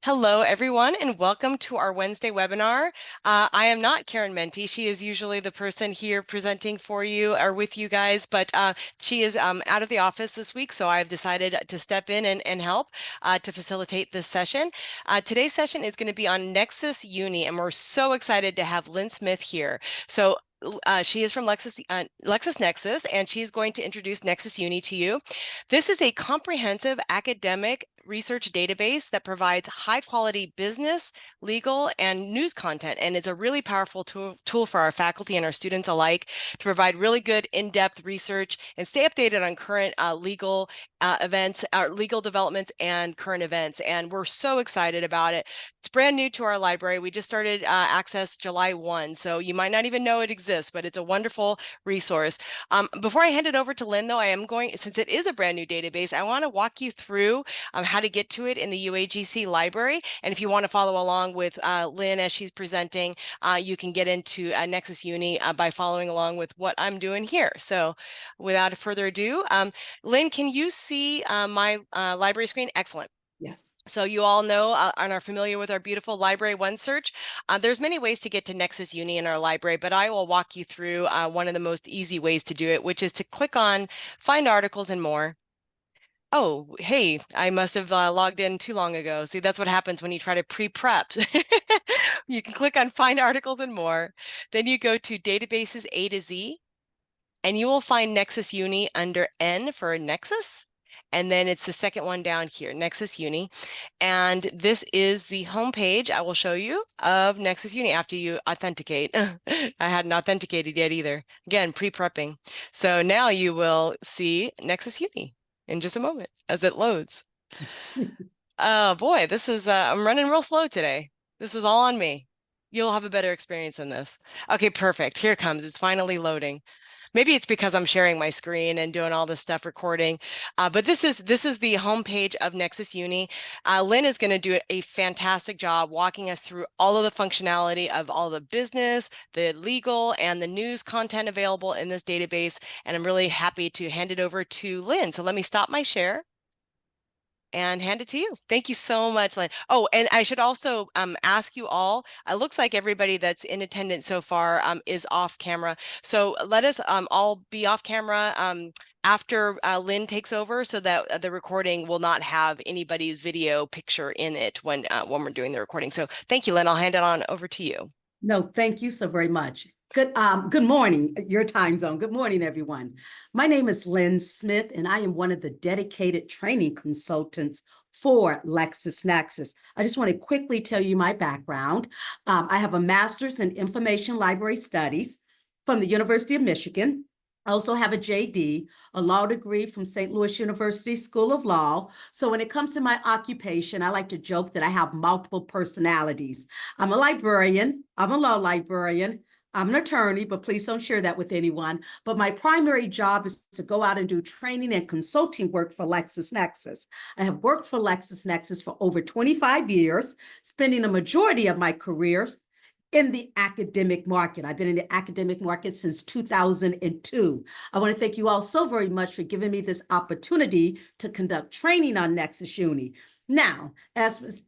Hello, everyone, and welcome to our Wednesday webinar. I am not Karen Menti. She is usually the person here presenting for you or with you guys, but she is out of the office this week, so I've decided to step in and help to facilitate this session. Today's session is going to be on NexisUni, and we're so excited to have Lynn Smith here. So she is from LexisNexis, and she's going to introduce NexisUni to you. This is a comprehensive academic research database that provides high quality business, legal, and news content. And it's a really powerful tool for our faculty and our students alike to provide really good in-depth research and stay updated on current legal events, legal developments and current events. And we're so excited about it. It's brand new to our library. We just started access July 1, so you might not even know it exists, but it's a wonderful resource. Before I hand it over to Lynn, though, I am going, since it is a brand new database, I want to walk you through how to get to it in the UAGC library. And if you want to follow along with Lynn as she's presenting, you can get into NexisUni by following along with what I'm doing here. So without further ado, Lynn, can you see my library screen? Excellent. Yes. So you all know and are familiar with our beautiful Library One search. There's many ways to get to NexisUni in our library, but I will walk you through one of the most easy ways to do it, which is to click on Find Articles and More. Oh, hey, I must have logged in too long ago. See, that's what happens when you try to pre-prep. You can click on Find Articles and More. Then you go to Databases A to Z, and you will find NexisUni under N for Nexis. And then it's the second one down here, NexisUni. And this is the homepage I will show you of NexisUni after you authenticate. I hadn't authenticated yet either. Again, pre-prepping. So now you will see NexisUni in just a moment as it loads. Oh boy, this is, I'm running real slow today. This is all on me. You'll have a better experience than this. Okay, perfect. Here it comes. It's finally loading. Maybe it's because I'm sharing my screen and doing all this stuff recording, but this is the homepage of NexisUni. Lynn is going to do a fantastic job walking us through all of the functionality of all the business, the legal, and the news content available in this database, and I'm really happy to hand it over to Lynn. So let me stop my share and hand it to you. Thank you so much, Lynn. Oh, and I should also ask you all, it looks like everybody that's in attendance so far is off camera. So let us all be off camera after Lynn takes over so that the recording will not have anybody's video picture in it when we're doing the recording. So thank you, Lynn. I'll hand it on over to you. No, thank you so very much. Good morning, your time zone. Good morning, everyone. My name is Lynn Smith, and I am one of the dedicated training consultants for LexisNexis. I just want to quickly tell you my background. I have a master's in information library studies from the University of Michigan. I also have a JD, a law degree from St. Louis University School of Law. So when it comes to my occupation, I like to joke that I have multiple personalities. I'm a librarian, I'm a law librarian, I'm an attorney, but please don't share that with anyone. But my primary job is to go out and do training and consulting work for LexisNexis. I have worked for LexisNexis for over 25 years, spending a majority of my careers in the academic market. I've been in the academic market since 2002. I want to thank you all so very much for giving me this opportunity to conduct training on NexisUni. Now, as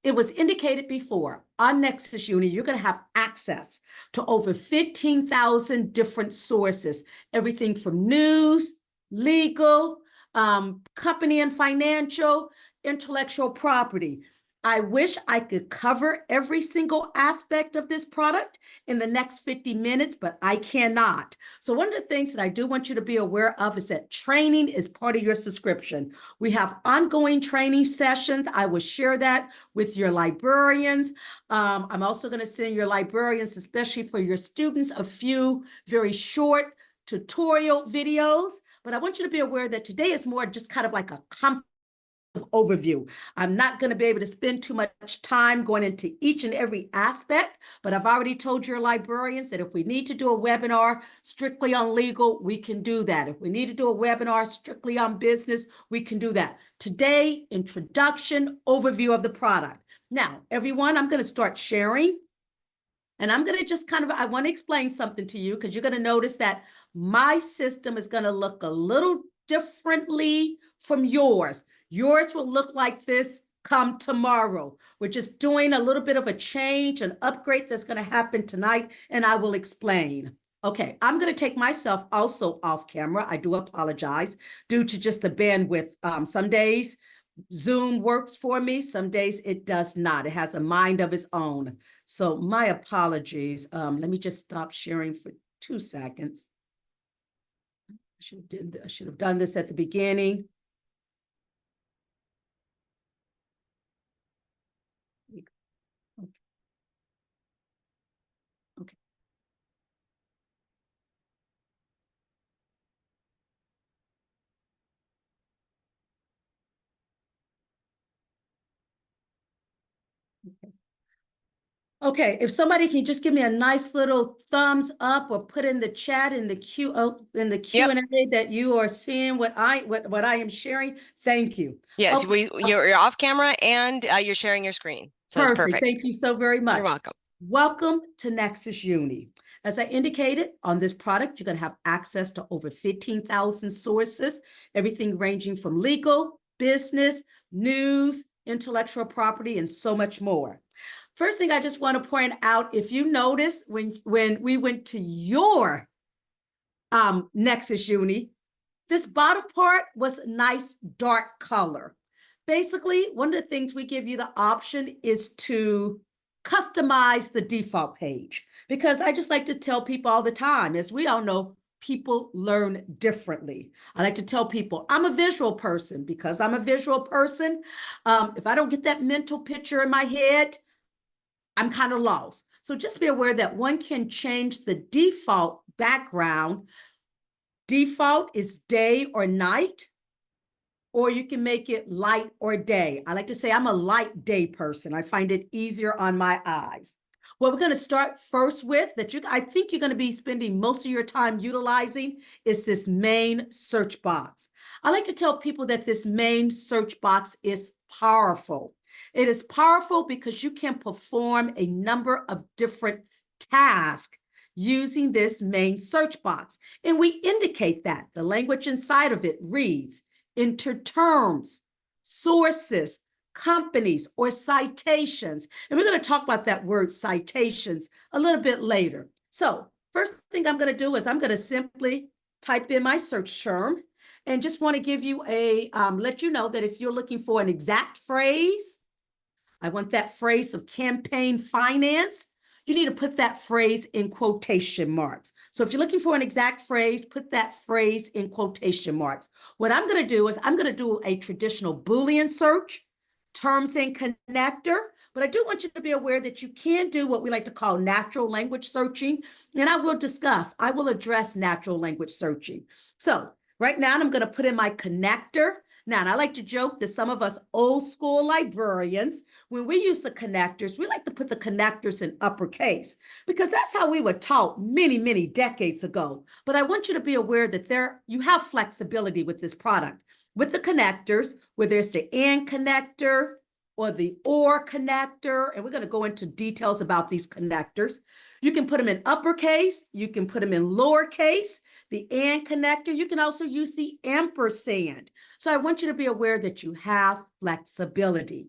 it was indicated before, on NexisUni, you're going to have access to over 15,000 different sources, everything from news, legal, company and financial, intellectual property. I wish I could cover every single aspect of this product in the next 50 minutes, but I cannot. So one of the things that I do want you to be aware of is that training is part of your subscription. We have ongoing training sessions. I will share that with your librarians. I'm also going to send your librarians, especially for your students, a few very short tutorial videos. But I want you to be aware that today is more just kind of like a overview. I'm not going to be able to spend too much time going into each and every aspect, but I've already told your librarians that if we need to do a webinar strictly on legal, we can do that. If we need to do a webinar strictly on business, we can do that. Today, introduction, overview of the product. Now, everyone, I'm going to start sharing. And I'm going to just I want to explain something to you because you're going to notice that my system is going to look a little differently from yours. Yours will look like this come tomorrow. We're just doing a little bit of a change, an upgrade that's going to happen tonight, and I will explain. Okay, I'm going to take myself also off camera. I do apologize due to just the bandwidth. Some days Zoom works for me, some days it does not. It has a mind of its own. So my apologies. Let me just stop sharing for 2 seconds. I should have done this at the beginning. Okay. Okay, if somebody can just give me a nice little thumbs up or put in the chat in the Q Yep. and A that you are seeing what I am sharing. Thank you. Yes, Okay, you're off camera and you're sharing your screen. So it's perfect. perfect. Thank you so very You're much. welcome. Welcome to NexisUni. As I indicated, on this product, you're going to have access to over 15,000 sources, everything ranging from legal, business, news, intellectual property, and so much more. First thing I just want to point out, if you notice when we went to your NexisUni, this bottom part was a nice dark color. Basically, one of the things we give you the option is to customize the default page, because I just like to tell people all the time, as we all know, people learn differently. I like to tell people I'm a visual person. Because I'm a visual person, if I don't get that mental picture in my head, I'm kind of lost. So just be aware that one can change the default background. Default is day or night, or you can make it light or day. I like to say I'm a light day person. I find it easier on my eyes. What we're going to start first with, I think you're going to be spending most of your time utilizing, is this main search box. I like to tell people that this main search box is powerful. It is powerful because you can perform a number of different tasks using this main search box. And we indicate that the language inside of it reads enter terms, sources, companies, or citations. And we're going to talk about that word citations a little bit later. So first thing I'm going to do is I'm going to simply type in my search term, and just want to give you let you know that if you're looking for an exact phrase, I want that phrase of campaign finance, you need to put that phrase in quotation marks. So if you're looking for an exact phrase, put that phrase in quotation marks. What I'm going to do is I'm going to do a traditional Boolean search, terms and connector, but I do want you to be aware that you can do what we like to call natural language searching, and I will address natural language searching. So right now I'm going to put in my connector. Now, and I like to joke that some of us old school librarians, when we use the connectors, we like to put the connectors in uppercase, because that's how we were taught many, many decades ago. But I want you to be aware that you have flexibility with this product. With the connectors, whether it's the and connector or the or connector, and we're going to go into details about these connectors. You can put them in uppercase, you can put them in lowercase, the and connector. You can also use the ampersand. So I want you to be aware that you have flexibility.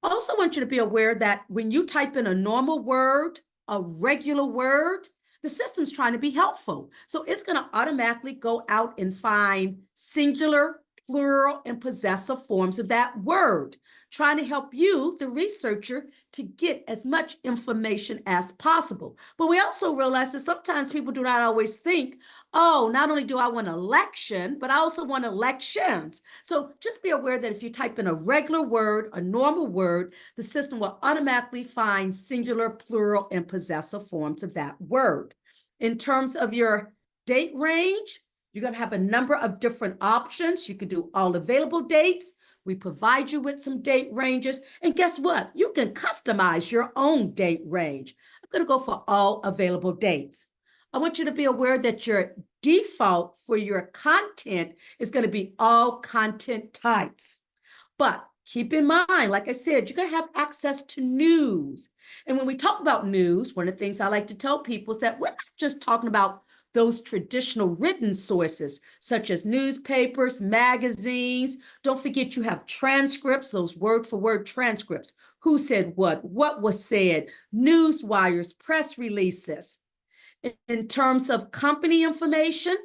I also want you to be aware that when you type in a normal word, a regular word, the system's trying to be helpful. So it's going to automatically go out and find singular, plural, and possessive forms of that word, trying to help you, the researcher, to get as much information as possible. But we also realize that sometimes people do not always think, oh, not only do I want an election, but I also want elections. So just be aware that if you type in a regular word, a normal word, the system will automatically find singular, plural, and possessive forms of that word. In terms of your date range, you're going to have a number of different options. You can do all available dates. We provide you with some date ranges. And guess what? You can customize your own date range. I'm going to go for all available dates. I want you to be aware that your default for your content is going to be all content types. But keep in mind, like I said, you're going to have access to news. And when we talk about news, one of the things I like to tell people is that we're not just talking about those traditional written sources, such as newspapers, magazines. Don't forget you have transcripts, those word-for-word transcripts. Who said what was said, news wires, press releases. In terms of company information,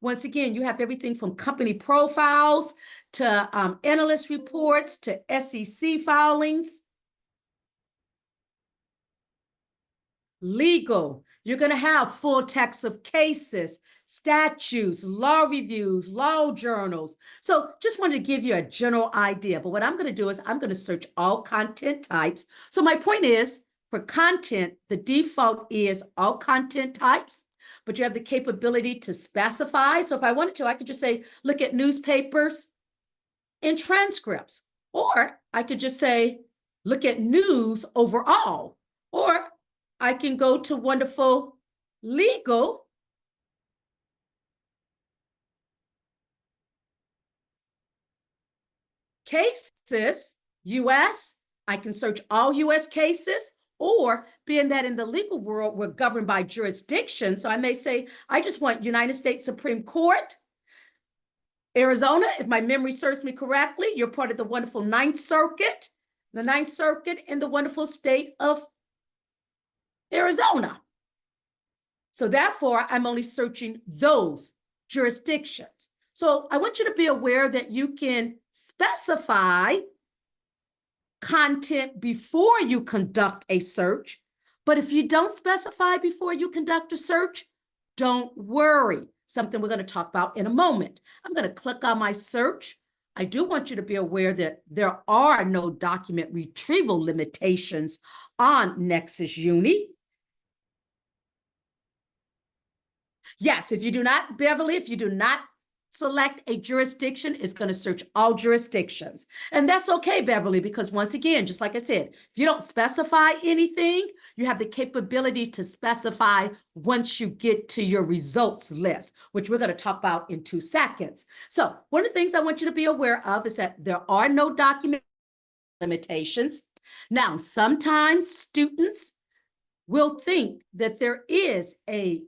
once again, you have everything from company profiles to analyst reports to SEC filings. Legal, you're going to have full text of cases, statutes, law reviews, law journals. So just wanted to give you a general idea. But what I'm going to do is I'm going to search all content types. So my point is, for content, the default is all content types, but you have the capability to specify. So if I wanted to, I could just say, look at newspapers and transcripts. Or I could just say, look at news overall. Or I can go to wonderful legal cases, US. I can search all US cases, or being that in the legal world, we're governed by jurisdiction. So I may say, I just want United States Supreme Court, Arizona, if my memory serves me correctly, you're part of the wonderful Ninth Circuit, in the wonderful state of Arizona. So therefore, I'm only searching those jurisdictions. So I want you to be aware that you can specify content before you conduct a search. But if you don't specify before you conduct a search, don't worry. Something we're going to talk about in a moment. I'm going to click on my search. I do want you to be aware that there are no document retrieval limitations on NexisUni. Yes, if you do not, Beverly, if you do not select a jurisdiction, it's going to search all jurisdictions. And that's okay, Beverly, because once again, just like I said, if you don't specify anything, you have the capability to specify once you get to your results list, which we're going to talk about in 2 seconds. So one of the things I want you to be aware of is that there are no document limitations. Now, sometimes students will think that there is a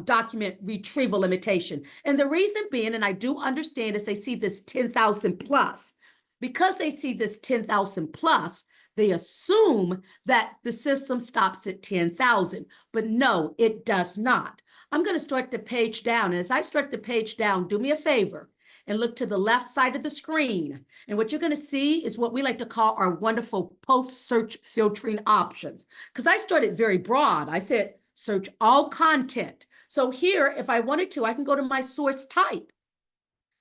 document retrieval limitation. And the reason being, and I do understand, is they see this 10,000 plus. Because they see this 10,000 plus, they assume that the system stops at 10,000. But no, it does not. I'm going to start the page down. And as I start the page down, do me a favor and look to the left side of the screen. And what you're going to see is what we like to call our wonderful post-search filtering options. Because I started very broad. I said, search all content. So here, if I wanted to, I can go to my source type.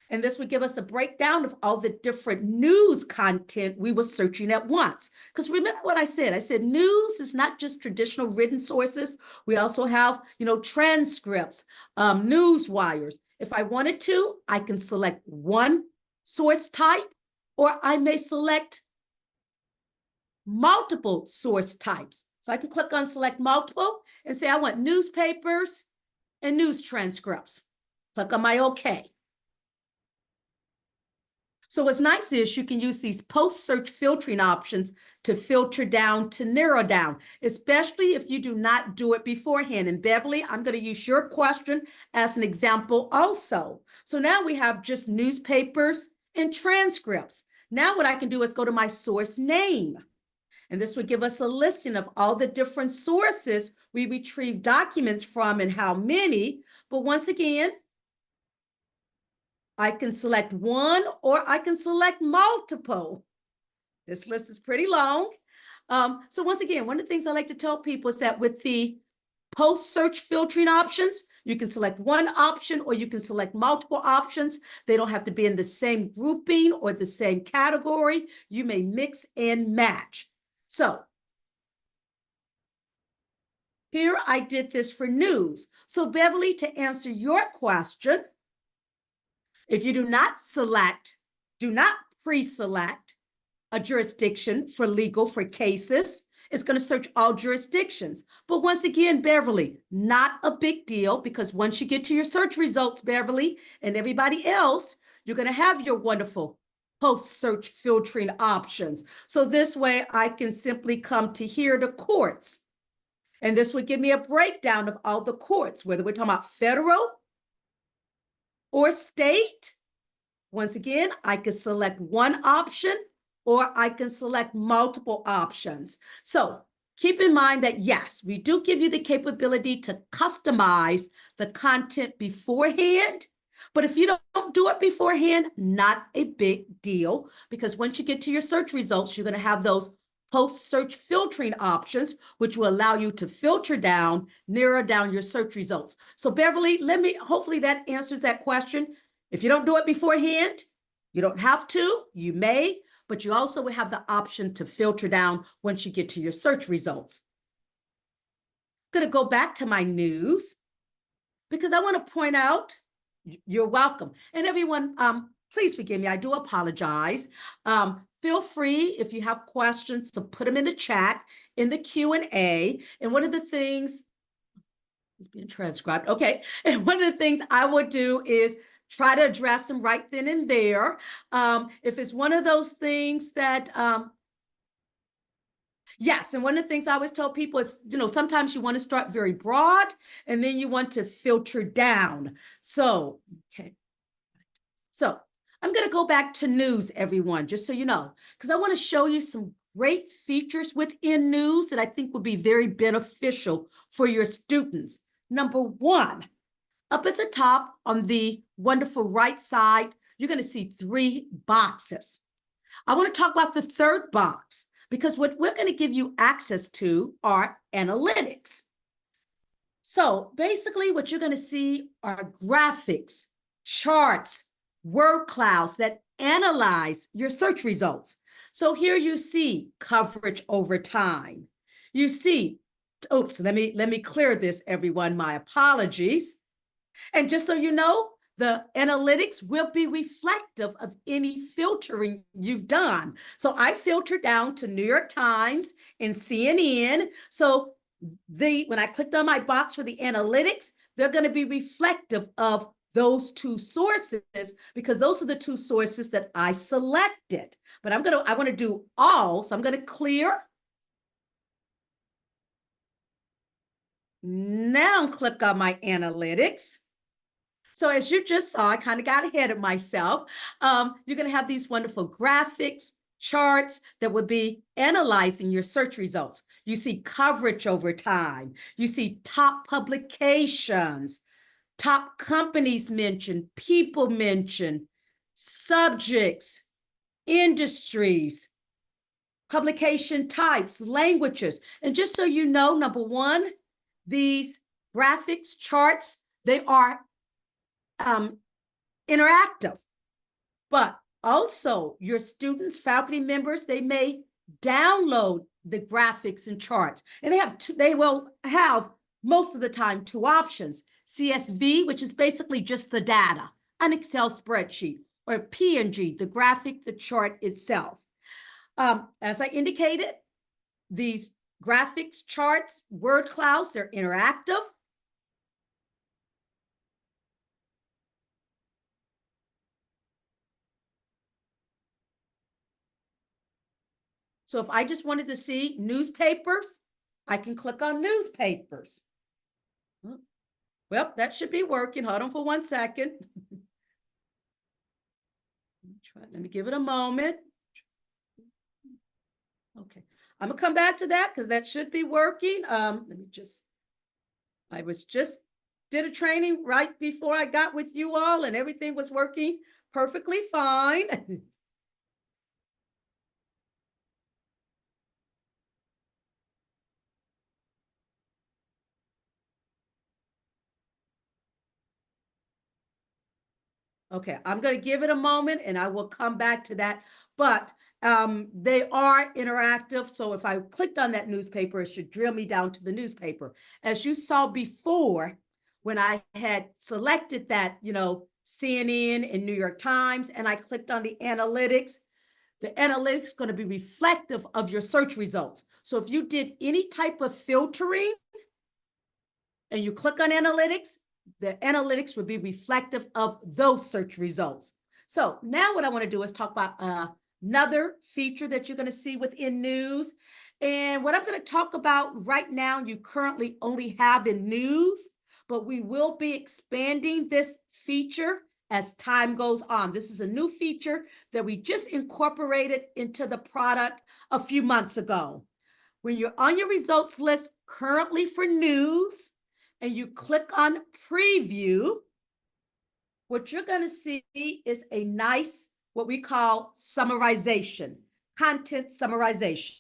And this would give us a breakdown of all the different news content we were searching at once. Because remember what I said news is not just traditional written sources. We also have, transcripts, news wires. If I wanted to, I can select one source type, or I may select multiple source types. So I can click on select multiple and say I want newspapers and news transcripts. Click on my OK. So what's nice is you can use these post-search filtering options to filter down, to narrow down, especially if you do not do it beforehand. And Beverly, I'm going to use your question as an example also. So now we have just newspapers and transcripts. Now what I can do is go to my source name. And this would give us a listing of all the different sources we retrieve documents from and how many. But once again, I can select one or I can select multiple. This list is pretty long. So once again, one of the things I like to tell people is that with the post-search filtering options, you can select one option or you can select multiple options. They don't have to be in the same grouping or the same category. You may mix and match. So here I did this for news. So Beverly, to answer your question, if you do not pre-select a jurisdiction for legal for cases, it's going to search all jurisdictions. But once again, Beverly, not a big deal, because once you get to your search results, Beverly, and everybody else, you're going to have your wonderful post-search filtering options. So this way I can simply come to here, the courts. And this would give me a breakdown of all the courts, whether we're talking about federal or state. Once again, I could select one option or I can select multiple options. So keep in mind that yes, we do give you the capability to customize the content beforehand. But if you don't do it beforehand, not a big deal, because once you get to your search results, you're going to have those post-search filtering options, which will allow you to filter down, narrow down your search results. So Beverly, hopefully that answers that question. If you don't do it beforehand, you don't have to, you may, but you also will have the option to filter down once you get to your search results. I'm going to go back to my news because I want to point out, you're welcome. And everyone, please forgive me, I do apologize. Feel free, if you have questions, to put them in the chat, in the Q&A. And one of the things is being transcribed. Okay. And one of the things I would do is try to address them right then and there. If it's one of those things that, yes, and one of the things I always tell people is, sometimes you want to start very broad and then you want to filter down. So, okay. So I'm going to go back to news, everyone, just so you know, because I want to show you some great features within news that I think would be very beneficial for your students. Number one, up at the top on the wonderful right side, you're going to see 3 boxes. I want to talk about the third box because what we're going to give you access to are analytics. So basically what you're going to see are graphics, charts, word clouds that analyze your search results. So here you see coverage over time. You see, oops, let me clear this, everyone, my apologies. And just so you know, the analytics will be reflective of any filtering you've done. So I filtered down to New York Times and CNN. So when I clicked on my box for the analytics, they're going to be reflective of those 2 sources because those are the 2 sources that I selected. But I want to do all, so I'm going to clear. Now click on my analytics. So as you just saw, I kind of got ahead of myself. You're going to have these wonderful graphics, charts that would be analyzing your search results. You see coverage over time. You see top publications, top companies mentioned, people mentioned, subjects, industries, publication types, languages. And just so you know, number one, these graphics, charts, they are interactive, but also your students, faculty members, they may download the graphics and charts, and they will have most of the time 2 options: CSV, which is basically just the data, an Excel spreadsheet, or PNG, the graphic, the chart itself. As I indicated, these graphics, charts, word clouds, they're interactive. So if I just wanted to see newspapers, I can click on newspapers. Well, that should be working. Hold on for 1 second. Let me give it a moment. Okay, I'm gonna come back to that because that should be working. I did a training right before I got with you all and everything was working perfectly fine. Okay, I'm going to give it a moment and I will come back to that. But they are interactive. So if I clicked on that newspaper, it should drill me down to the newspaper. As you saw before, when I had selected that, CNN and New York Times, and I clicked on the analytics is going to be reflective of your search results. So if you did any type of filtering and you click on analytics, the analytics would be reflective of those search results. So now what I want to do is talk about another feature that you're going to see within news. And what I'm going to talk about right now, you currently only have in news, but we will be expanding this feature as time goes on. This is a new feature that we just incorporated into the product a few months ago. When you're on your results list currently for news and you click on preview, what you're going to see is a nice, what we call summarization, content summarization.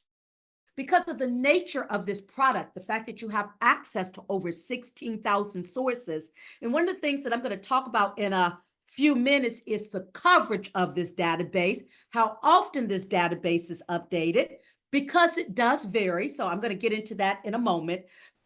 Because of the nature of this product, the fact that you have access to over 16,000 sources. And one of the things that I'm going to talk about in a few minutes is the coverage of this database, how often this database is updated, because it does vary. So I'm going to get into that in a moment,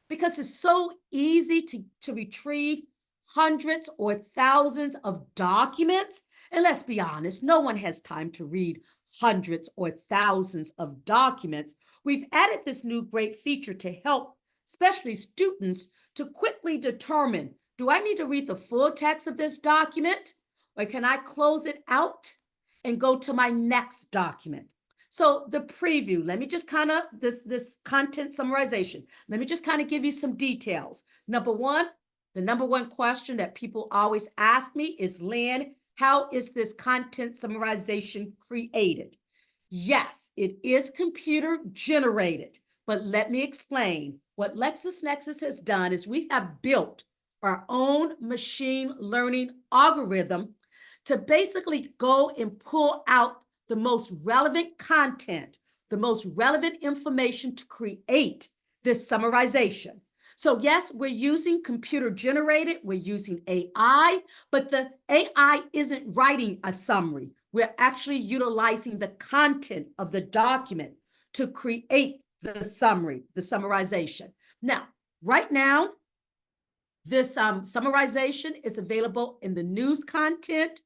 because it's so easy to retrieve hundreds or thousands of documents. And let's be honest, no one has time to read hundreds or thousands of documents. We've added this new great feature to help, especially students, to quickly determine, do I need to read the full text of this document, or can I close it out and go to my next document? So the preview, let me just kind of, this content summarization, let me just kind of give you some details. Number one, the number one question that people always ask me is, Lynn, how is this content summarization created? Yes, it is computer generated, but let me explain. What LexisNexis has done is we have built our own machine learning algorithm to basically go and pull out the most relevant content, the most relevant information to create this summarization. So yes, we're using computer generated, we're using AI, but the AI isn't writing a summary. We're actually utilizing the content of the document to create the summary, the summarization. Now, right now, this summarization is available in the news content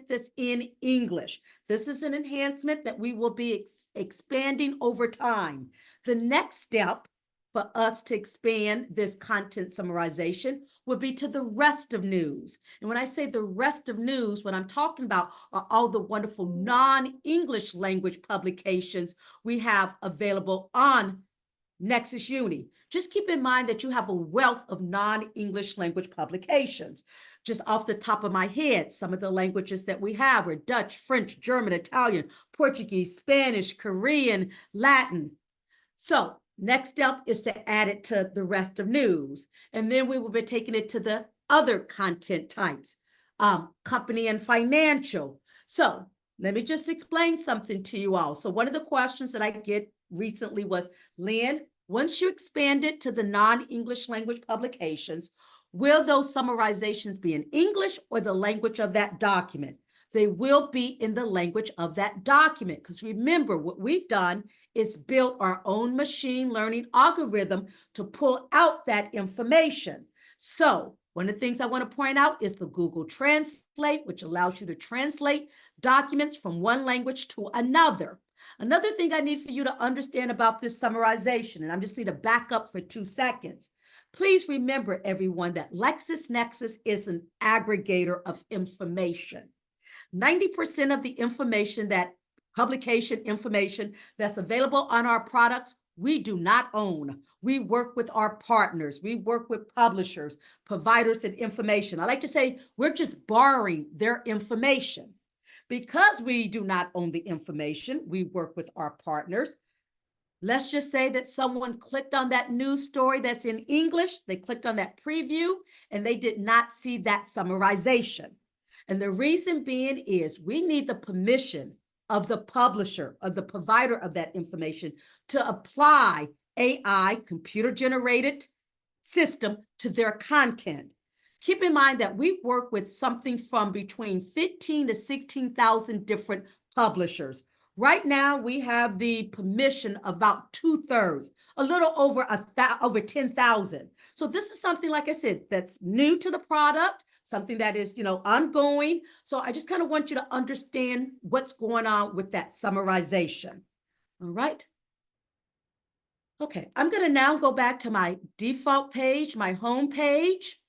that's in English. This is an enhancement that we will be expanding over time. The next step for us to expand this content summarization would be to the rest of news. And when I say the rest of news, what I'm talking about are all the wonderful non-English language publications we have available on NexisUni. Just keep in mind that you have a wealth of non-English language publications. Just off the top of my head, some of the languages that we have are Dutch, French, German, Italian, Portuguese, Spanish, Korean, Latin. So next step is to add it to the rest of news. And then we will be taking it to the other content types, company and financial. So let me just explain something to you all. So one of the questions that I get recently was, Lynn, once you expand it to the non-English language publications, will those summarizations be in English or the language of that document? They will be in the language of that document. Because remember, what we've done is built our own machine learning algorithm to pull out that information. So one of the things I want to point out is the Google Translate, which allows you to translate documents from one language to another. Another thing I need for you to understand about this summarization, and I just need to back up for 2 seconds. Please remember, everyone, that LexisNexis is an aggregator of information. 90% of the information, that publication information that's available on our products, we do not own. We work with our partners. We work with publishers, providers of information. I like to say we're just borrowing their information. Because we do not own the information, we work with our partners. Let's just say that someone clicked on that news story that's in English, they clicked on that preview, and they did not see that summarization. And the reason being is we need the permission of the publisher, of the provider of that information, to apply AI, computer-generated system, to their content. Keep in mind that we work with something from between 15 to 16,000 different publishers. Right now, we have the permission of about 2/3, a little over over 10,000. So this is something, like I said, that's new to the product, something that is, ongoing. So I just kind of want you to understand what's going on with that summarization. All right. Okay, I'm going to now go back to my default page, my home page.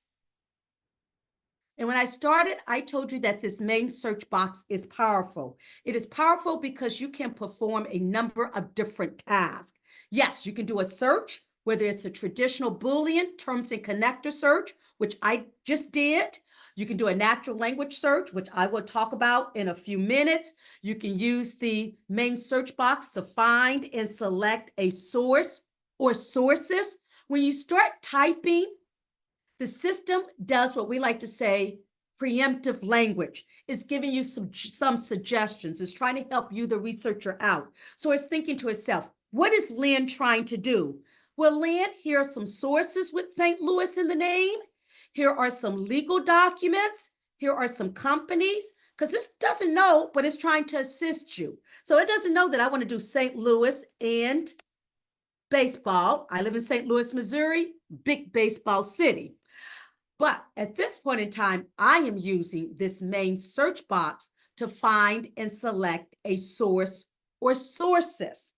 And when I started, I told you that this main search box is powerful. It is powerful because you can perform a number of different tasks. Yes, you can do a search, whether it's a traditional Boolean terms and connector search, which I just did. You can do a natural language search, which I will talk about in a few minutes. You can use the main search box to find and select a source or sources. When you start typing, the system does what we like to say preemptive language. It's giving you some suggestions. It's trying to help you, the researcher, out. So it's thinking to itself, what is Lynn trying to do? Well, Lynn, here are some sources with St. Louis in the name. Here are some legal documents. Here are some companies. Because this doesn't know, but it's trying to assist you. So it doesn't know that I want to do St. Louis and baseball. I live in St. Louis, Missouri, big baseball city. But at this point in time, I am using this main search box to find and select a source or sources.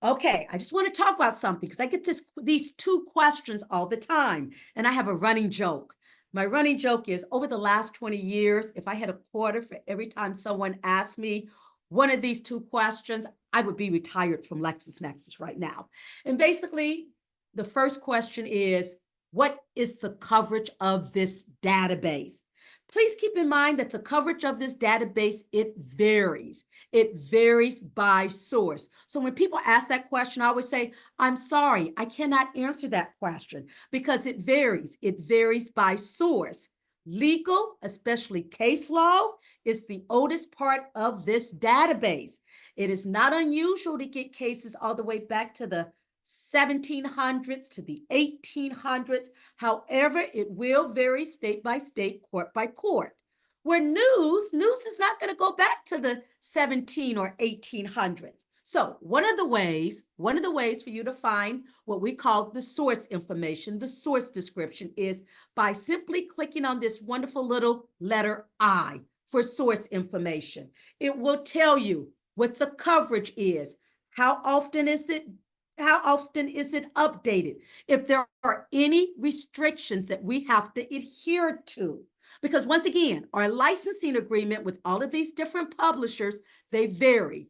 Okay, I just want to talk about something because I get these two questions all the time, and I have a running joke. My running joke is over the last 20 years, if I had a quarter for every time someone asked me one of these two questions, I would be retired from LexisNexis right now. And basically, the first question is, what is the coverage of this database? Please keep in mind that the coverage of this database, it varies. It varies by source. So when people ask that question, I always say, I'm sorry, I cannot answer that question because it varies. It varies by source. Legal, especially case law, is the oldest part of this database. It is not unusual to get cases all the way back to the 1700s to the 1800s. However, it will vary state by state, court by court. Where news is not going to go back to the 17 or 1800s. So one of the ways for you to find what we call the source information, the source description, is by simply clicking on this wonderful little letter I for source information. It will tell you what the coverage is, how often is it updated, if there are any restrictions that we have to adhere to. Because once again, our licensing agreement with all of these different publishers, they vary.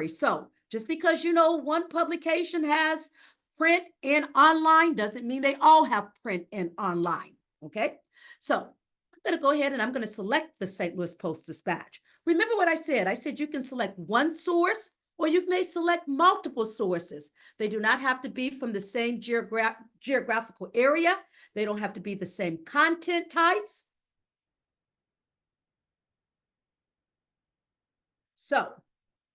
So just because one publication has print and online doesn't mean they all have print and online. Okay, so I'm going to go ahead and I'm going to select the St. Louis Post-Dispatch. Remember what I said? I said you can select one source or you may select multiple sources. They do not have to be from the same geographical area. They don't have to be the same content types. So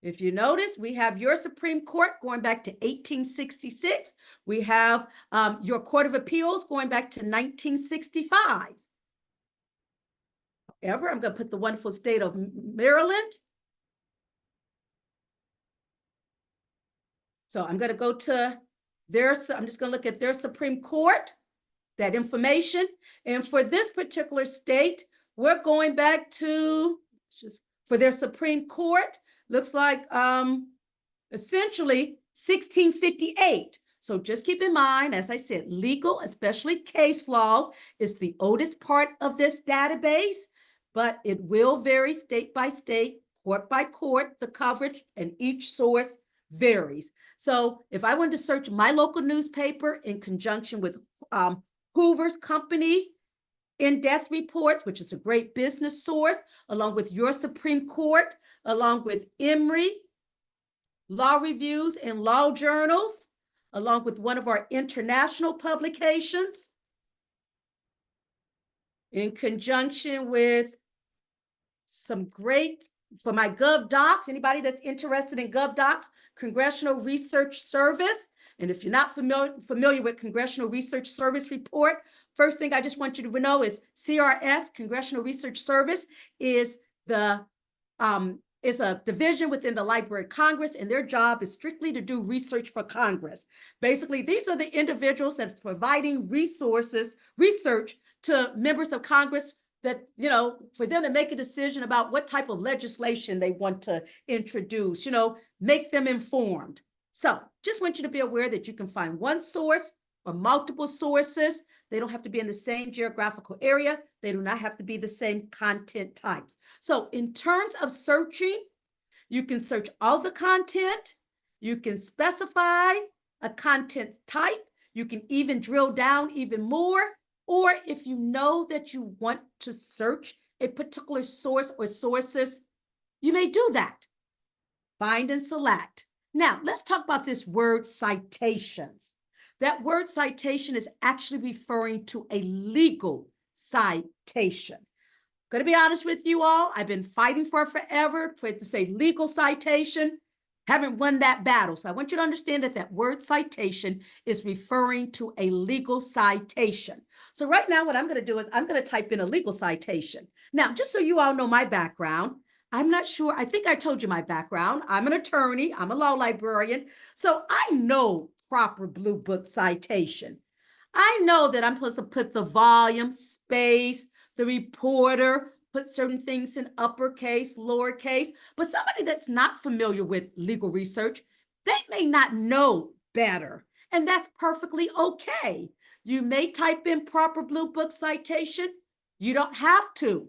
if you notice, we have your Supreme Court going back to 1866. We have your Court of Appeals going back to 1965. However, I'm going to put the wonderful state of Maryland. So I'm going to go to I'm just going to look at their Supreme Court, that information. And for this particular state, we're going back to, for their Supreme Court, looks like essentially 1658. So just keep in mind, as I said, legal, especially case law, is the oldest part of this database, but it will vary state by state, court by court, the coverage, and each source varies. So if I wanted to search my local newspaper in conjunction with Hoover's Company in-depth reports, which is a great business source, along with your Supreme Court, along with Emory, law reviews and law journals, along with one of our international publications, in conjunction with some great, for my GovDocs, anybody that's interested in GovDocs, Congressional Research Service. And if you're not familiar with Congressional Research Service report, first thing I just want you to know is CRS, Congressional Research Service, is a division within the Library of Congress, and their job is strictly to do research for Congress. Basically, these are the individuals that's providing research to members of Congress that, for them to make a decision about what type of legislation they want to introduce, make them informed. So just want you to be aware that you can find one source or multiple sources. They don't have to be in the same geographical area. They do not have to be the same content types. So in terms of searching, you can search all the content. You can specify a content type. You can even drill down even more. Or if you know that you want to search a particular source or sources, you may do that. Find and select. Now, let's talk about this word citations. That word citation is actually referring to a legal citation. Going to be honest with you all, I've been fighting for forever for it to say legal citation. Haven't won that battle. So I want you to understand that that word citation is referring to a legal citation. So right now, what I'm going to do is I'm going to type in a legal citation. Now, just so you all know my background, I'm not sure. I think I told you my background. I'm an attorney. I'm a law librarian. So I know proper Blue Book citation. I know that I'm supposed to put the volume, space, the reporter, put certain things in uppercase, lowercase, but somebody that's not familiar with legal research, they may not know better, and that's perfectly okay. You may type in proper Blue Book citation. You don't have to.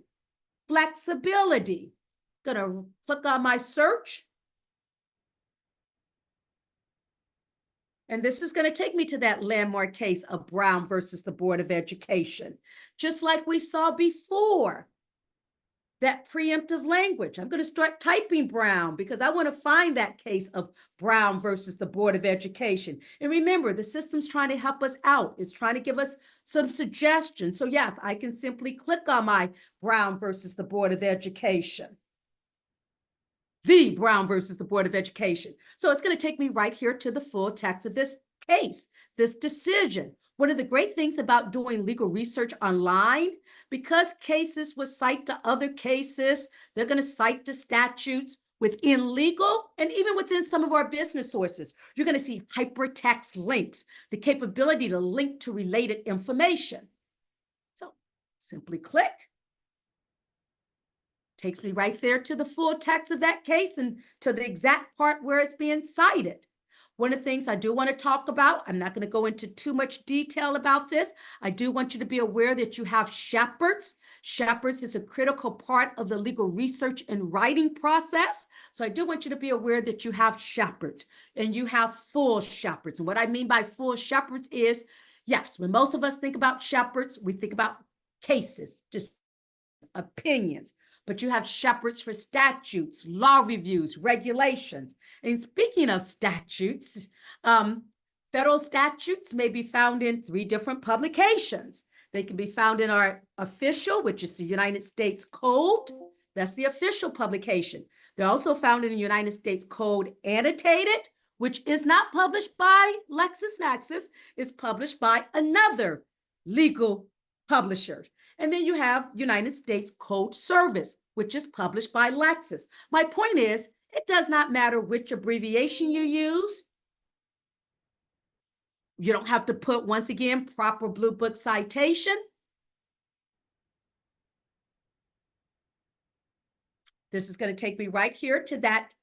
Flexibility. Gonna click on my search. And this is going to take me to that landmark case of Brown versus the Board of Education. Just like we saw before, that preemptive language. I'm going to start typing Brown because I want to find that case of Brown versus the Board of Education. And remember, the system's trying to help us out. It's trying to give us some suggestions. So yes, I can simply click on my Brown versus the Board of Education. The Brown versus the Board of Education. So it's going to take me right here to the full text of this case, this decision. One of the great things about doing legal research online, because cases will cite to other cases, they're going to cite to statutes within legal and even within some of our business sources. You're going to see hypertext links, the capability to link to related information. So simply click. Takes me right there to the full text of that case and to the exact part where it's being cited. One of the things I do want to talk about, I'm not going to go into too much detail about this. I do want you to be aware that you have shepherds. Shepherds is a critical part of the legal research and writing process. So I do want you to be aware that you have shepherds and you have full shepherds. And what I mean by full shepherds is, yes, when most of us think about shepherds, we think about cases, just opinions. But you have shepherds for statutes, law reviews, regulations. And speaking of statutes, federal statutes may be found in 3 different publications. They can be found in our official, which is the United States Code. That's the official publication. They're also found in the United States Code Annotated, which is not published by LexisNexis, it's published by another legal publisher. And then you have United States Code Service, which is published by Lexis. My point is, it does not matter which abbreviation you use. You don't have to put, once again, proper Blue Book citation. This is going to take me right here to that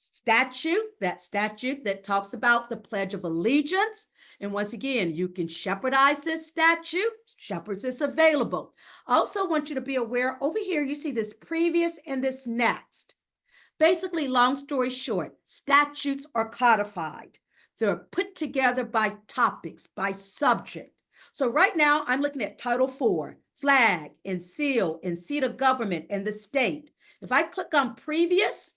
statute that talks about the Pledge of Allegiance. And once again, you can shepherdize this statute. Shepherds is available. I also want you to be aware, over here, you see this previous and this next. Basically, long story short, statutes are codified. They're put together by topics, by subject. So right now, I'm looking at Title IV, flag and seal and seat of government and the state. If I click on previous,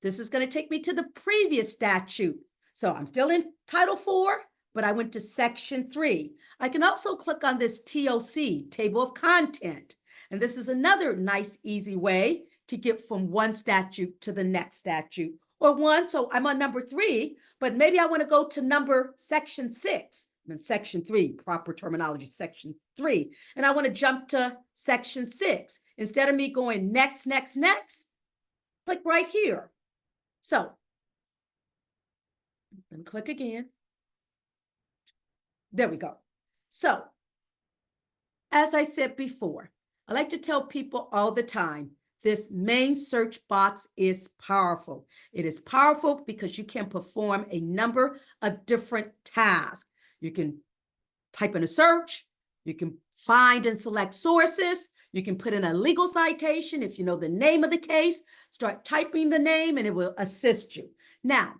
this is going to take me to the previous statute. So I'm still in Title IV, but I went to Section 3. I can also click on this TOC, Table of Content. And this is another nice, easy way to get from one statute to the next statute. Or one, so I'm on number 3, but maybe I want to go to Section 6. I'm in Section 3, proper terminology, Section 3. And I want to jump to Section 6. Instead of me going next, click right here. So let me click again. There we go. So as I said before, I like to tell people all the time, this main search box is powerful. It is powerful because you can perform a number of different tasks. You can type in a search. You can find and select sources. You can put in a legal citation. If you know the name of the case, start typing the name and it will assist you. Now,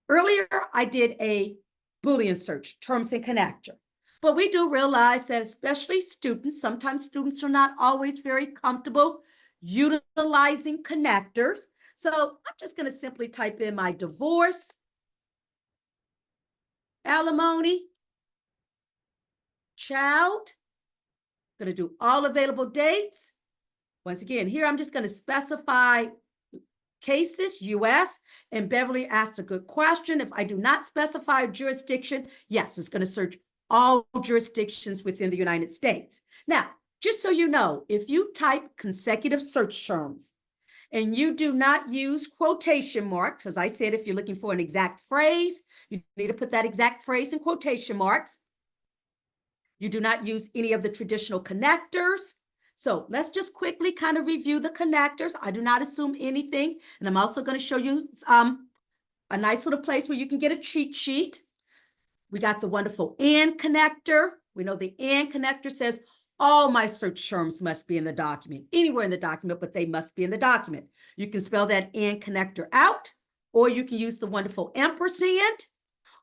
earlier I did a Boolean search, terms and connector. But we do realize that especially students, sometimes students are not always very comfortable utilizing connectors. So I'm just going to simply type in my divorce, alimony, child. I'm going to do all available dates. Once again, here I'm just going to specify cases, US, and Beverly asked a good question. If I do not specify a jurisdiction, yes, it's going to search all jurisdictions within the United States. Now, just so you know, if you type consecutive search terms and you do not use quotation marks, as I said, if you're looking for an exact phrase, you need to put that exact phrase in quotation marks. You do not use any of the traditional connectors. So let's just quickly kind of review the connectors. I do not assume anything. And I'm also going to show you a nice little place where you can get a cheat sheet. We got the wonderful AND connector. We know the AND connector says all my search terms must be in the document, anywhere in the document, but they must be in the document. You can spell that AND connector out, or you can use the wonderful ampersand.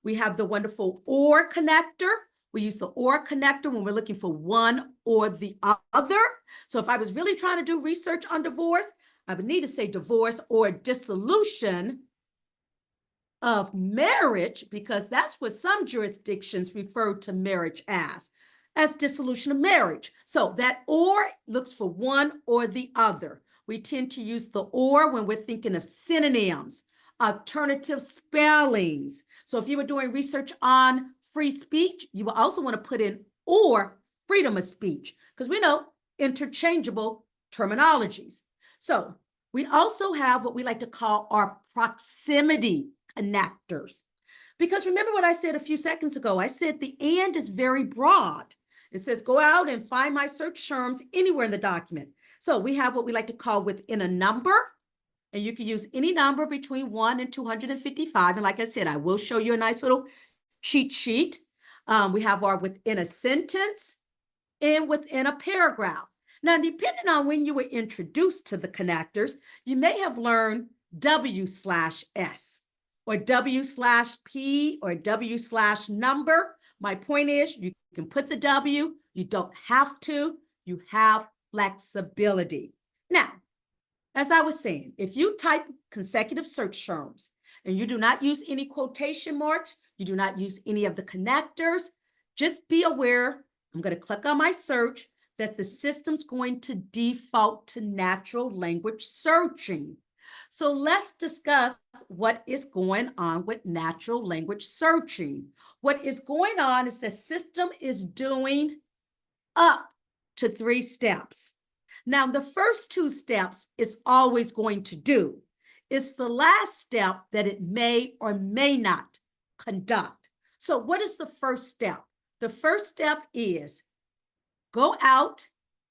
We have the wonderful OR connector. We use the OR connector when we're looking for one or the other. So if I was really trying to do research on divorce, I would need to say divorce or dissolution of marriage, because that's what some jurisdictions refer to marriage as dissolution of marriage. So that or looks for one or the other. We tend to use the or when we're thinking of synonyms, alternative spellings. So if you were doing research on free speech, you will also want to put in or freedom of speech, because we know interchangeable terminologies. So we also have what we like to call our proximity connectors. Because remember what I said a few seconds ago, I said the and is very broad. It says go out and find my search terms anywhere in the document. So we have what we like to call within a number, and you can use any number between 1 and 255. And like I said, I will show you a nice little cheat sheet. We have our within a sentence and within a paragraph. Now, depending on when you were introduced to the connectors, you may have learned W/S or W/P or W/number. My point is you can put the W, you don't have to, you have flexibility. Now, as I was saying, if you type consecutive search terms and you do not use any quotation marks, you do not use any of the connectors, just be aware, I'm going to click on my search, that the system's going to default to natural language searching. So let's discuss what is going on with natural language searching. What is going on is the system is doing up to 3 steps. Now, the first 2 steps it's always going to do. It's the last step that it may or may not conduct. So what is the first step? The first step is go out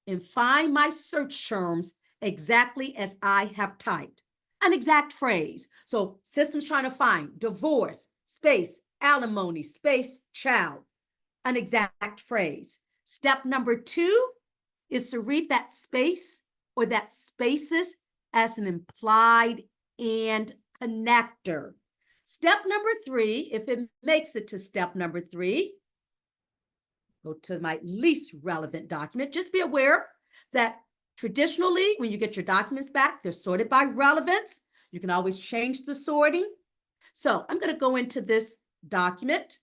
and find my search terms exactly as I have typed. An exact phrase. So system's trying to find divorce, space, alimony, space, child. An exact phrase. Step number 2 is to read that space or that spaces as an implied and connector. Step number 3, if it makes it to step number 3, go to my least relevant document. Just be aware that traditionally, when you get your documents back, they're sorted by relevance. You can always change the sorting. So I'm going to go into this document.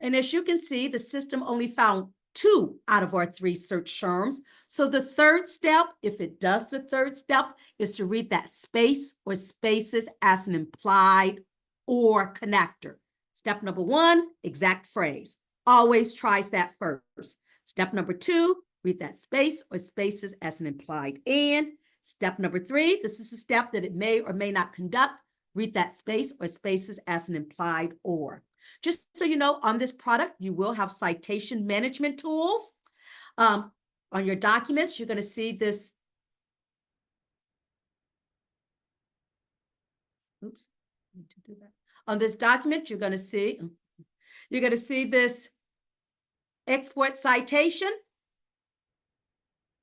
And as you can see, the system only found 2 out of our 3 search terms. So the third step, if it does the third step, is to read that space or spaces as an implied or connector. Step number 1, exact phrase. Always tries that first. Step number 2, read that space or spaces as an implied and. Step number 3, this is a step that it may or may not conduct. Read that space or spaces as an implied or. Just so you know, on this product, you will have citation management tools. On your documents, you're going to see this. Oops, need to do that. On this document, you're going to see, You're going to see this export citation.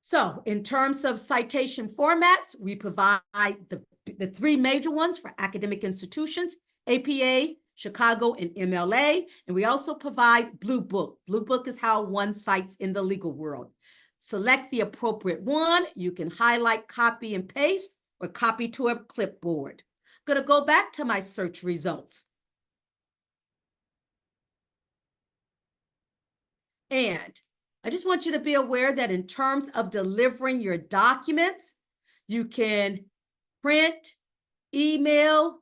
So in terms of citation formats, we provide the three major ones for academic institutions, APA, Chicago, and MLA. And we also provide Blue Book. Blue Book is how one cites in the legal world. Select the appropriate one. You can highlight, copy, and paste, or copy to a clipboard. I'm going to go back to my search results. And I just want you to be aware that in terms of delivering your documents, you can print, email,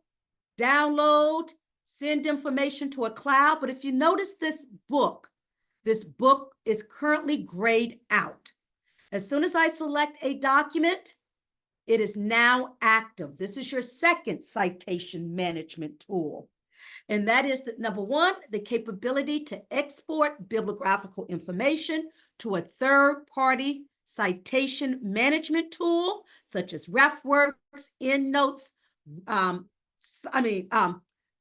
download, send information to a cloud. But if you notice this book is currently grayed out. As soon as I select a document, it is now active. This is your second citation management tool. And that is that number one, the capability to export bibliographical information to a third-party citation management tool, such as RefWorks, EndNotes, EndNotes,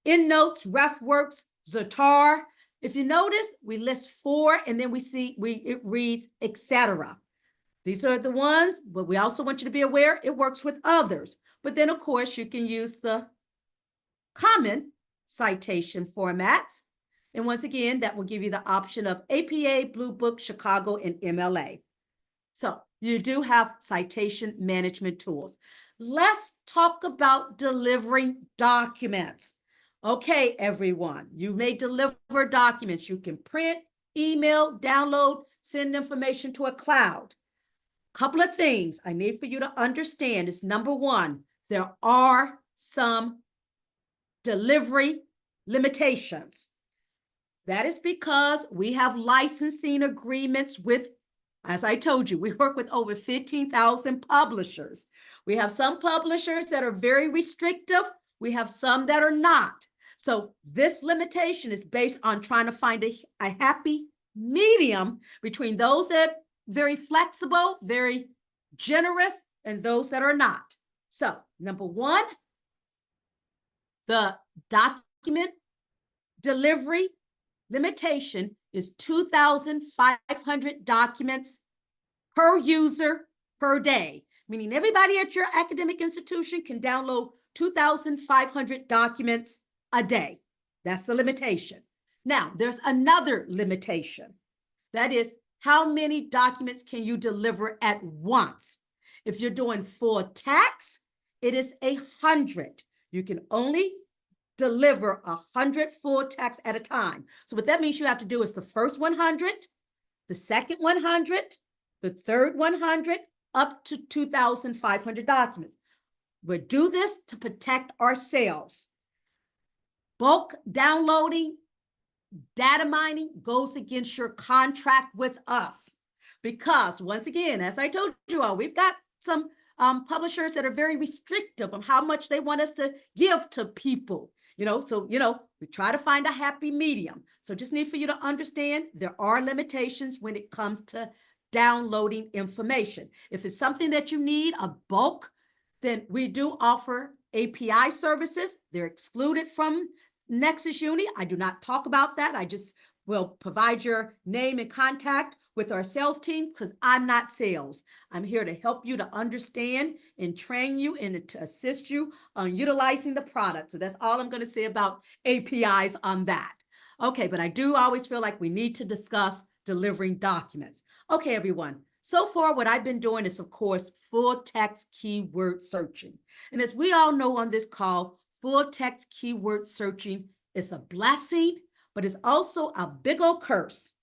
RefWorks, Zatar. If you notice, we list 4, and then it reads, etc. These are the ones, but we also want you to be aware it works with others. But then, of course, you can use the common citation formats. And once again, that will give you the option of APA, Blue Book, Chicago, and MLA. So you do have citation management tools. Let's talk about delivering documents. Okay, everyone, you may deliver documents. You can print, email, download, send information to a cloud. Couple of things I need for you to understand is number one, there are some delivery limitations. That is because we have licensing agreements with, as I told you, we work with over 15,000 publishers. We have some publishers that are very restrictive. We have some that are not. So this limitation is based on trying to find a happy medium between those that are very flexible, very generous, and those that are not. So number one, the document delivery limitation is 2,500 documents per user per day, meaning everybody at your academic institution can download 2,500 documents a day. That's the limitation. Now, there's another limitation. That is, how many documents can you deliver at once? If you're doing full text, it is 100. You can only deliver 100 full text at a time. So what that means you have to do is the first 100, the second 100, the third 100, up to 2,500 documents. We do this to protect ourselves. Bulk downloading, data mining goes against your contract with us. Because once again, as I told you all, we've got some publishers that are very restrictive on how much they want us to give to people. We try to find a happy medium. So just need for you to understand there are limitations when it comes to downloading information. If it's something that you need, a bulk, then we do offer API services. They're excluded from NexisUni. I do not talk about that. I just will provide your name and contact with our sales team because I'm not sales. I'm here to help you to understand and train you and to assist you on utilizing the product. So that's all I'm going to say about APIs on that. Okay, but I do always feel like we need to discuss delivering documents. Okay, everyone. So far, what I've been doing is, of course, full text keyword searching. And as we all know on this call, full text keyword searching is a blessing, but it's also a big old curse.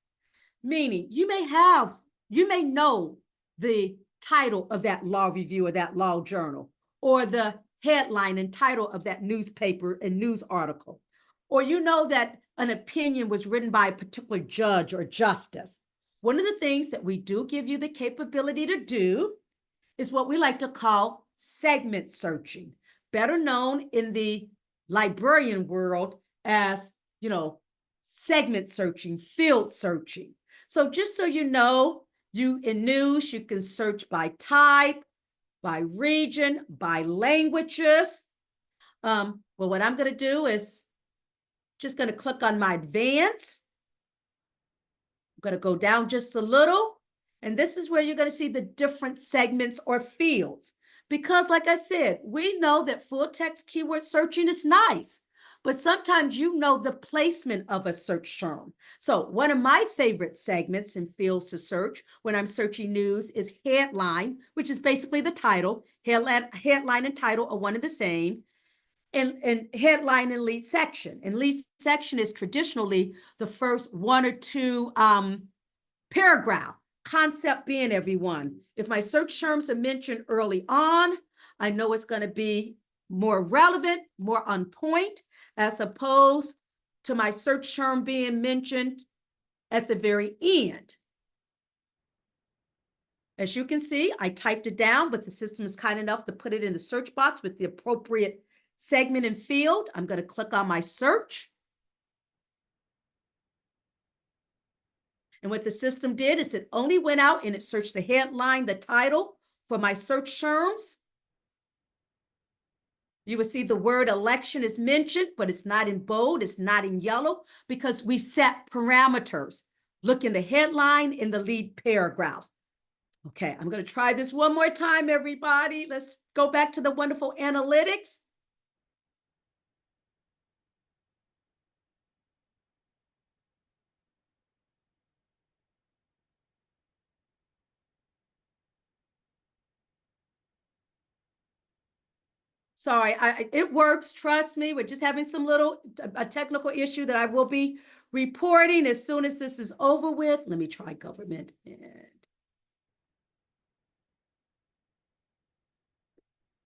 Meaning you may know the title of that law review or that law journal, or the headline and title of that newspaper and news article, or you know that an opinion was written by a particular judge or justice. One of the things that we do give you the capability to do is what we like to call segment searching, better known in the librarian world as, segment searching, field searching. So just so you know, in news, you can search by type, by region, by languages. Well, what I'm going to do is Just going to click on my advanced. I'm going to go down just a little. And this is where you're going to see the different segments or fields. Because like I said, we know that full text keyword searching is nice, but sometimes you know the placement of a search term. So one of my favorite segments and fields to search when I'm searching news is headline, which is basically the title. Headline and title are one and the same. And headline and lead section. And lead section is traditionally the first one or two paragraph. Concept being, everyone, if my search terms are mentioned early on, I know it's going to be more relevant, more on point, as opposed to my search term being mentioned at the very end. As you can see, I typed it down, but the system is kind enough to put it in the search box with the appropriate segment and field. I'm going to click on my search. And what the system did is it only went out and it searched the headline, the title for my search terms. You will see the word election is mentioned, but it's not in bold, it's not in yellow, because we set parameters. Look in the headline, in the lead paragraphs. Okay, I'm going to try this one more time, everybody. Let's go back to the wonderful analytics. Sorry, it works. Trust me. We're just having some a technical issue that I will be reporting as soon as this is over with. Let me try government.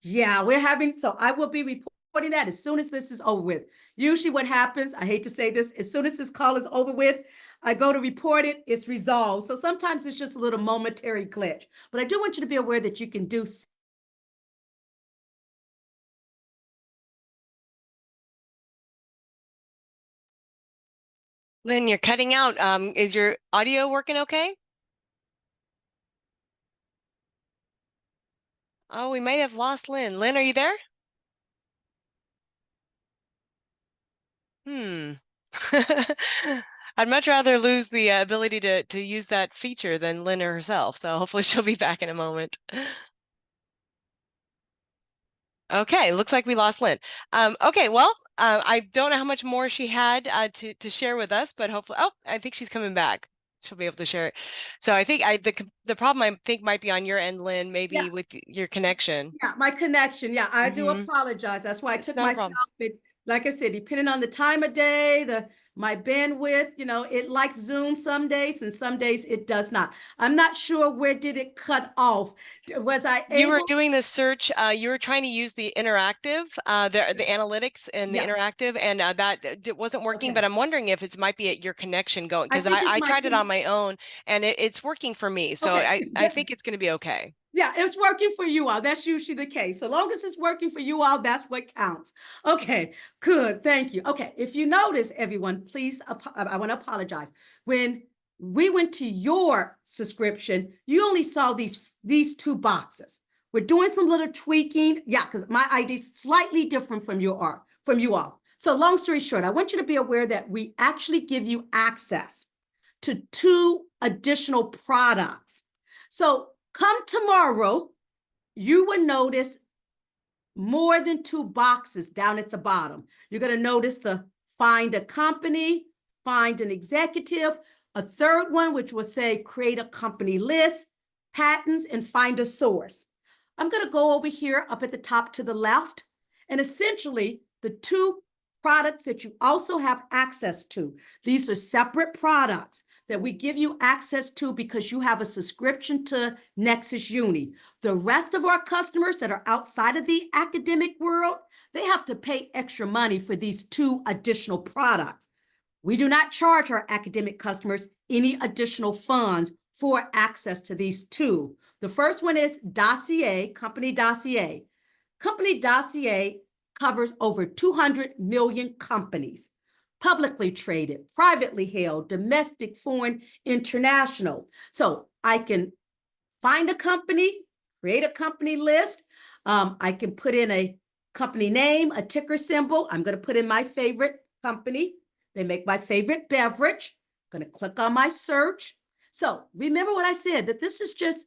Yeah, so I will be reporting that as soon as this is over with. Usually what happens, I hate to say this, as soon as this call is over with, I go to report it, it's resolved. So sometimes it's just a little momentary glitch. But I do want you to be aware that you can do Lynn, you're cutting out. Is your audio working okay? Oh, we might have lost Lynn. Lynn, are you there? Hmm. I'd much rather lose the ability to use that feature than Lynn herself. So hopefully she'll be back in a moment. Okay, looks like we lost Lynn. Okay, well, I don't know how much more she had to share with us, but hopefully, oh, I think she's coming back. She'll be able to share it. So I think the problem I think might be on your end, Lynn, maybe yeah, with your connection. yeah, my connection. Yeah, I do apologize. That's why I It's took not a myself. problem. Like I said, depending on the time of day, my bandwidth, it likes Zoom some days and some days it does not. I'm not sure where did it cut off. Was I You were able? doing the search, you were trying to use the interactive, the analytics and the Yeah. interactive, and that wasn't working, but Okay. I'm wondering if it's might be at your connection going, I because think it's I my tried it on my own and it's working for me. So okay. I think it's going to be okay. Yeah, it's working for you all. That's usually the case. So long as it's working for you all, that's what counts. Okay, good. Thank you. Okay, if you notice, everyone, please, I want to apologize. When we went to your subscription, you only saw these two boxes. We're doing some little tweaking. Yeah, because my ID is slightly different from you all. So long story short, I want you to be aware that we actually give you access to two additional products. So come tomorrow, you will notice more than two boxes down at the bottom. You're going to notice the find a company, find an executive, a third one, which will say create a company list, patents, and find a source. I'm going to go over here up at the top to the left. And essentially, the two products that you also have access to, these are separate products that we give you access to because you have a subscription to NexisUni. The rest of our customers that are outside of the academic world, they have to pay extra money for these two additional products. We do not charge our academic customers any additional funds for access to these two. The first one is Dossier, Company Dossier. Company Dossier covers over 200 million companies, publicly traded, privately held, domestic, foreign, international. So I can find a company, create a company list. I can put in a company name, a ticker symbol. I'm going to put in my favorite company, They make my favorite beverage. I'm going to click on my search. So remember what I said, that this is just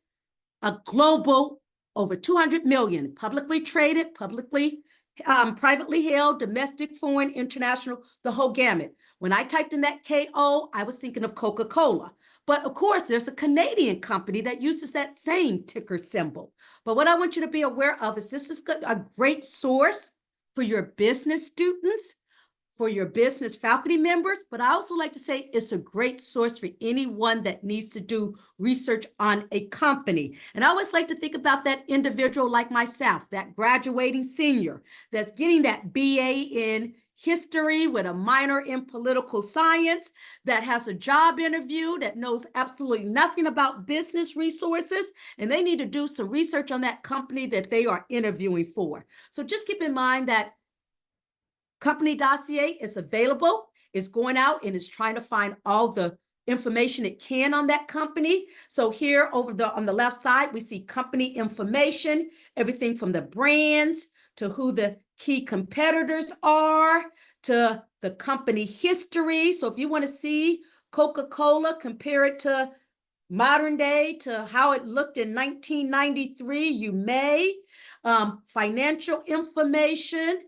a global, over 200 million, publicly traded, privately held, domestic, foreign, international, the whole gamut. When I typed in that KO, I was thinking of Coca-Cola. But of course, there's a Canadian company that uses that same ticker symbol. But what I want you to be aware of is this is a great source for your business students, for your business faculty members, but I also like to say it's a great source for anyone that needs to do research on a company. And I always like to think about that individual like myself, that graduating senior that's getting that BA in history with a minor in political science, that has a job interview, that knows absolutely nothing about business resources, and they need to do some research on that company that they are interviewing for. So just keep in mind that Company Dossier is available. It's going out and it's trying to find all the information it can on that company. So here on the left side, we see company information, everything from the brands to who the key competitors are, to the company history. So if you want to see Coca-Cola, compare it to modern day, to how it looked in 1993, you may. Financial information.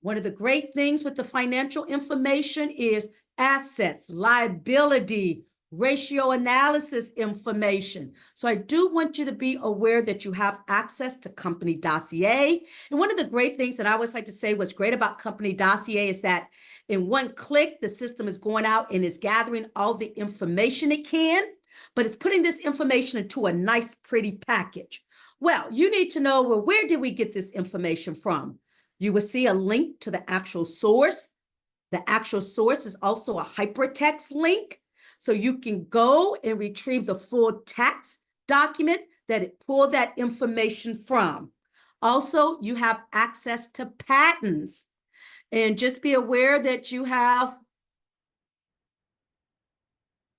One of the great things with the financial information is assets, liability, ratio analysis information. So I do want you to be aware that you have access to Company Dossier. And one of the great things that I always like to say what's great about Company Dossier is that in one click, the system is going out and is gathering all the information it can, but it's putting this information into a nice, pretty package. Well, you need to know, well, where did we get this information from? You will see a link to the actual source. The actual source is also a hypertext link. So you can go and retrieve the full text document that it pulled that information from. Also, you have access to patents. And just be aware that you have,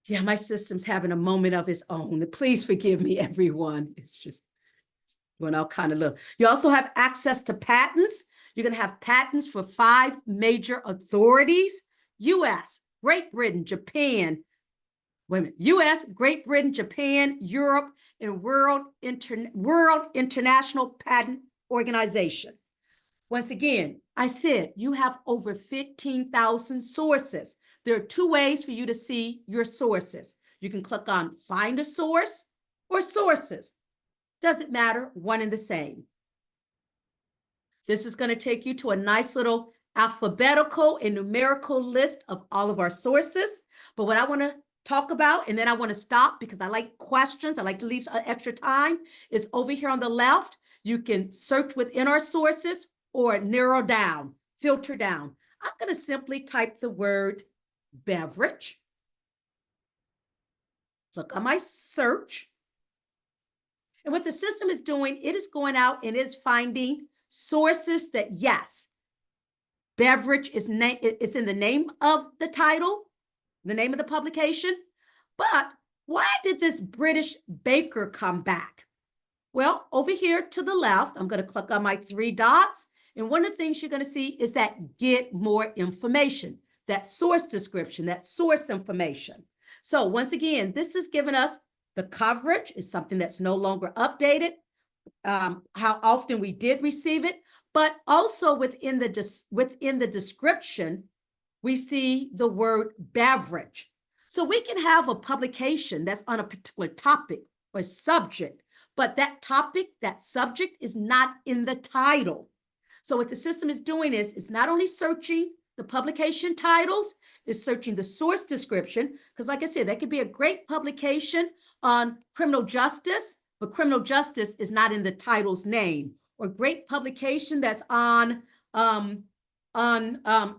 yeah, my system's having a moment of its own. Please forgive me, everyone. It's just when I'll kind of look. You also have access to patents. You're going to have patents for 5 major authorities: US, Great Britain, Japan, US, Great Britain, Japan, Europe, and World International Patent Organization. Once again, I said you have over 15,000 sources. There are 2 ways for you to see your sources. You can click on Find a Source or Sources. Doesn't matter, one and the same. This is going to take you to a nice little alphabetical and numerical list of all of our sources. But what I want to talk about, and then I want to stop because I like questions, I like to leave extra time, is over here on the left. You can search within our sources or narrow down, filter down. I'm going to simply type the word beverage. Look on my search. And what the system is doing, it is going out and it's finding sources that, yes, beverage is in the name of the title, the name of the publication. But why did this British baker come back? Well, over here to the left, I'm going to click on my 3 dots. And one of the things you're going to see is that get more information, that source description, that source information. So once again, this is giving us the coverage is something that's no longer updated, how often we did receive it, but also within the description, we see the word beverage. So we can have a publication that's on a particular topic or subject, but that topic, that subject is not in the title. So what the system is doing is it's not only searching the publication titles, it's searching the source description, because like I said, that could be a great publication on criminal justice, but criminal justice is not in the title's name, or great publication that's on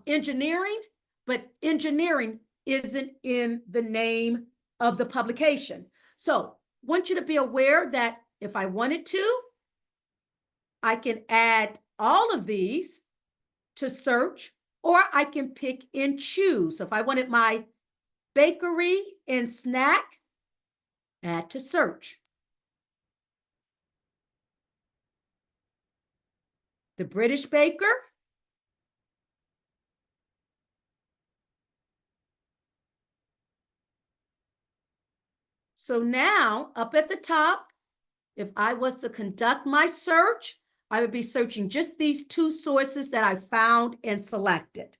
engineering, but engineering isn't in the name of the publication. So I want you to be aware that if I wanted to, I can add all of these to search, or I can pick and choose. So if I wanted my bakery and snack, add to search. The British baker, So now up at the top, if I was to conduct my search, I would be searching just these two sources that I found and selected.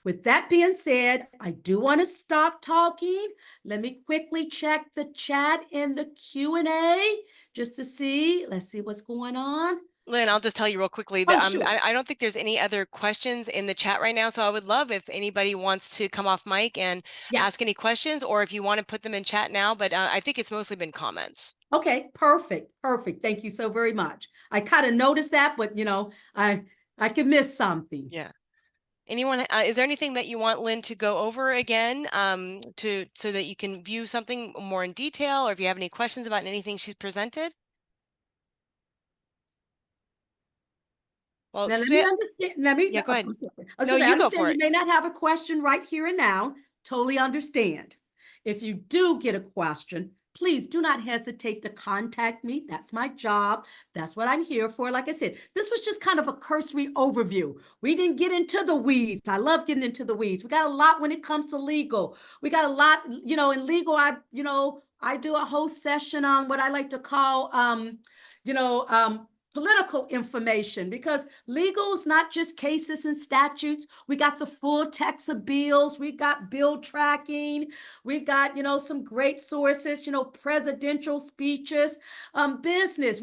With that being said, I do want to stop talking. Let me quickly check the chat in the Q&A just to see. Let's see what's going on. Lynn, I'll just tell you real quickly Oh, that sure. I don't think there's any other questions in the chat right now. So I would love if anybody wants to come off mic and ask Yes. any questions, or if you want to put them in chat now. But I think it's mostly been comments. Okay, perfect. Perfect. Thank you so very much. I kind of noticed that, but I could miss something. Yeah. Anyone, is there anything that you want Lynn to go over again, to so that you can view something more in detail, or if you have any questions about anything she's presented? Well, Now, since let we me understand. Let me, yeah, go ahead. I was No, going to say, I you go understand for you it. may not have a question right here and now. Totally understand. If you do get a question, please do not hesitate to contact me. That's my job. That's what I'm here for. Like I said, this was just kind of a cursory overview. We didn't get into the weeds. I love getting into the weeds. We got a lot when it comes to legal. We got a lot, in legal, I do a whole session on what I like to call, you know, um, political information, because legal is not just cases and statutes. We got the full text of bills. We got bill tracking. We've got, some great sources, presidential speeches, business.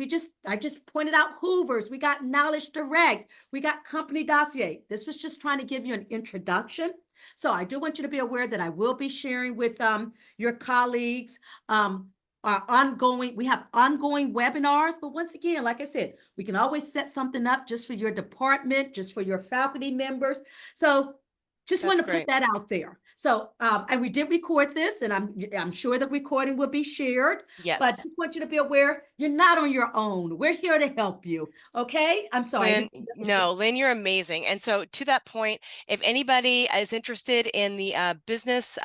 I just pointed out Hoover's. We got Knowledge Direct. We got Company Dossier. This was just trying to give you an introduction. So I do want you to be aware that I will be sharing with your colleagues we have ongoing webinars. But once again, like I said, we can always set something up just for your department, just for your faculty members. So just want That's to put great. that out there. So, and we did record this, and I'm sure the recording will be shared, but Yes. just want you to be aware, you're not on your own. We're here to help you. Okay. I'm sorry. Lynn, no, Lynn, you're amazing. And so to that point, if anybody is interested in the business,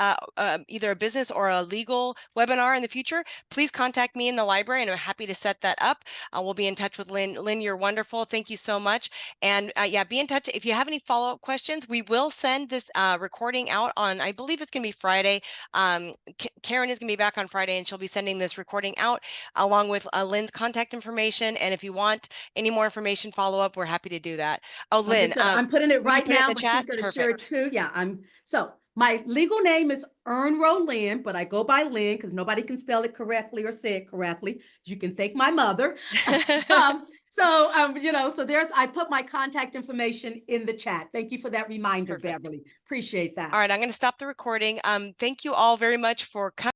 either a business or a legal webinar in the future, please contact me in the library and I'm happy to set that up. We'll be in touch with Lynn. Lynn, you're wonderful. Thank you so much. And yeah, be in touch. If you have any follow-up questions, we will send this recording out on, I believe it's going to be Friday. Karen is going to be back on Friday and she'll be sending this recording out along with Lynn's contact information. And if you want any more information, follow up, we're happy to do that. Oh, Like I Lynn, said, I'm putting it would you right put it in now, the but she's chat? going to share it Perfect. too. Yeah, so my legal name is Ernro Lynn, but I go by Lynn because nobody can spell it correctly or say it correctly. You can thank my mother. So I put my contact information in the chat. Thank you for that reminder, Perfect. Beverly. Appreciate All that. right, I'm going to stop the recording. Thank you all very much for coming.